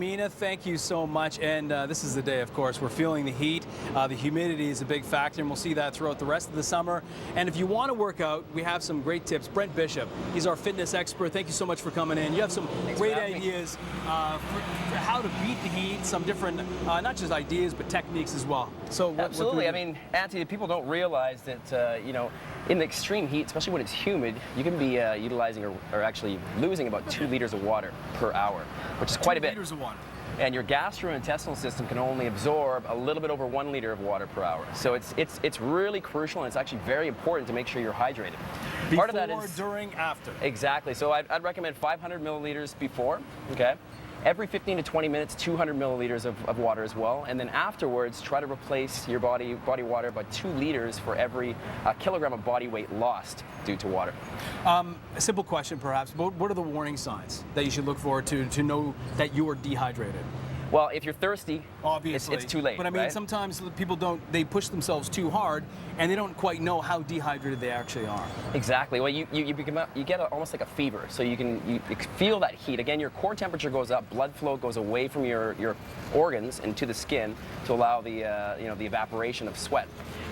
Mina, thank you so much. And this is the day, of course, we're feeling the heat. The humidity is a big factor, and we'll see that throughout the rest of the summer. And if you want to work out, we have some great tips. Brent Bishop, he's our fitness expert. Thank you so much for coming in. You have some great ideas for how to beat the heat, some different, not just ideas, but techniques as well. So absolutely. I mean, Antony, people don't realize that, you know, in the extreme heat, especially when it's humid, you can be utilizing or actually losing about 2 liters of water per hour, which is quite a bit. 2 liters of water. And your gastrointestinal system can only absorb a little bit over 1 liter of water per hour. So it's really crucial, and it's actually very important to make sure you're hydrated. Before, part of that is during, after. Exactly. So I'd recommend 500 milliliters before. Okay. Every 15 to 20 minutes, 200 milliliters of water as well. And then afterwards, try to replace your body water by 2 liters for every kilogram of body weight lost due to water. A simple question, perhaps. What are the warning signs that you should look for to know that you are dehydrated? Well, if you're thirsty, obviously, it's too late. But I mean, right? sometimes people they push themselves too hard, and they don't quite know how dehydrated they actually are. Exactly. Well, you get almost like a fever, so you feel that heat. Again, your core temperature goes up, blood flow goes away from your organs and to the skin to allow the the evaporation of sweat.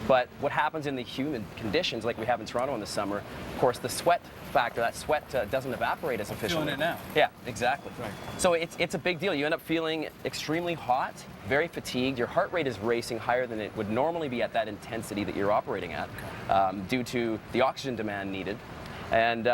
But what happens in the humid conditions, like we have in Toronto in the summer, of course, the sweat factor, that sweat doesn't evaporate as efficiently. Feeling it now. Yeah, exactly. Right. So it's a big deal. You end up feeling extremely hot, very fatigued. Your heart rate is racing higher than it would normally be at that intensity that you're operating at, due to the oxygen demand needed. And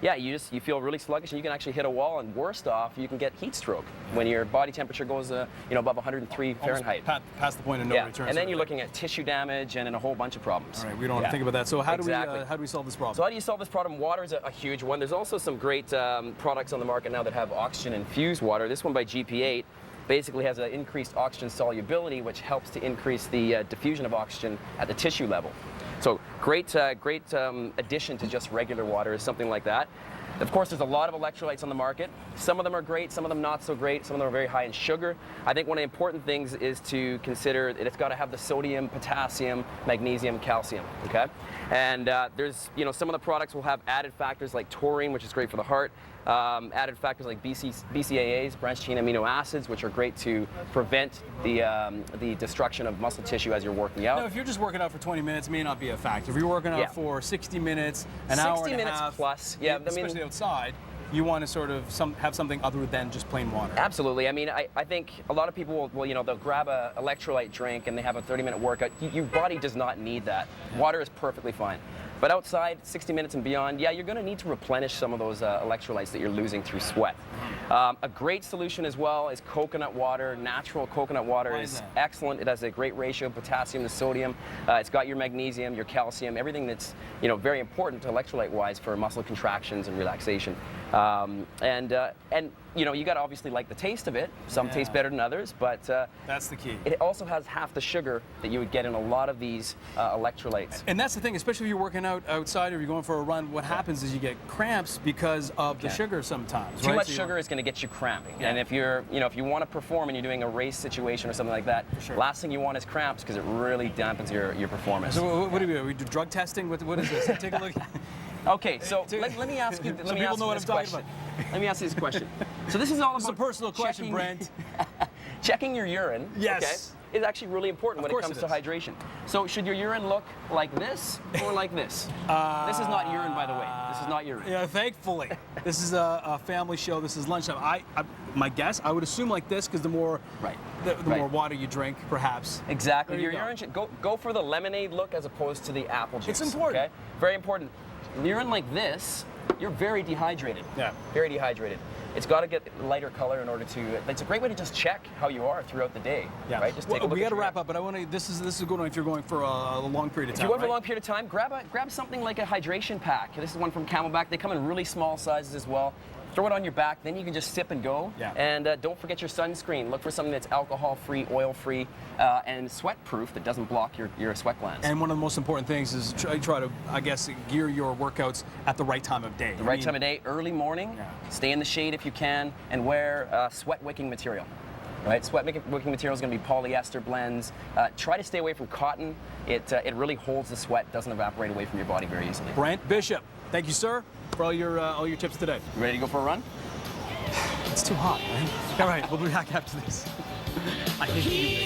yeah, you feel really sluggish, and you can actually hit a wall, and worst off, you can get heat stroke when your body temperature goes above 103 Fahrenheit. Past the point of no return. And then you're looking at tissue damage and a whole bunch of problems. All right, we don't want to think about that. So how do we solve this problem? So how do you solve this problem? Water is a huge one. There's also some great products on the market now that have oxygen infused water. This one by GP8 basically has an increased oxygen solubility, which helps to increase the diffusion of oxygen at the tissue level. So great addition to just regular water is something like that. Of course, there's a lot of electrolytes on the market. Some of them are great, some of them not so great, some of them are very high in sugar. I think one of the important things is to consider that it's got to have the sodium, potassium, magnesium, calcium, okay? And there's, some of the products will have added factors like taurine, which is great for the heart, added factors like BCAAs, branched chain amino acids, which are great to prevent the destruction of muscle tissue as you're working out. Now, if you're just working out for 20 minutes, it may not be a factor. If you're working out for 60 minutes, an hour and a half, 60 minutes plus, yeah, especially outside, you want to sort of have something other than just plain water. Absolutely. I mean, I think a lot of people will they'll grab a electrolyte drink and they have a 30-minute workout. Your body does not need that. Water is perfectly fine. But outside, 60 minutes and beyond, yeah, you're going to need to replenish some of those electrolytes that you're losing through sweat. A great solution as well is coconut water. Natural coconut water is excellent. It has a great ratio of potassium to sodium. It's got your magnesium, your calcium, everything that's very important electrolyte-wise for muscle contractions and relaxation. And you got to obviously like the taste of it. Some taste better than others, but that's the key. It also has half the sugar that you would get in a lot of these electrolytes. And that's the thing, especially if you're working out outside or you're going for a run. What happens is you get cramps because of the sugar sometimes. Too much sugar is going to get you cramping. And if you're, if you want to perform and you're doing a race situation or something like that, last thing you want is cramps because it really dampens your performance. So what do we do drug testing? What is this? Take a look. Okay, so let me ask you. Let me ask you this question. Let me ask you this question. So this is all about. It's a personal question, Brent. Checking your urine. Yes. Okay, is actually really important when it comes to hydration. So should your urine look like this or like this? This is not urine, by the way. This is not urine. Yeah, thankfully. This is a family show. This is lunchtime. My guess, I would assume like this because the more more water you drink, perhaps. Exactly. Your urine should go for the lemonade look as opposed to the apple juice. It's important. Okay? Very important. Urine like this, you're very dehydrated. Yeah. Very dehydrated. It's got to get lighter color in order to. It's a great way to just check how you are throughout the day. Yeah. Right. Just take a look. We got to wrap up, but I want to. This is a good one if you're going for a long period of time. If you're going for a long period of time, grab something like a hydration pack. This is one from Camelback. They come in really small sizes as well. Throw it on your back, then you can just sip and go. Yeah. And don't forget your sunscreen. Look for something that's alcohol-free, oil-free, and sweat-proof that doesn't block your sweat glands. And one of the most important things is try to, I guess, gear your workouts at the right time of day. The right time of day, early morning, stay in the shade if you can, and wear sweat-wicking material. Right? Sweat-wicking material is going to be polyester blends. Try to stay away from cotton. It really holds the sweat, doesn't evaporate away from your body very easily. Brent Bishop, thank you, sir, for all your tips today. You ready to go for a run? It's too hot, man. All right, we'll be back after this. I hate you.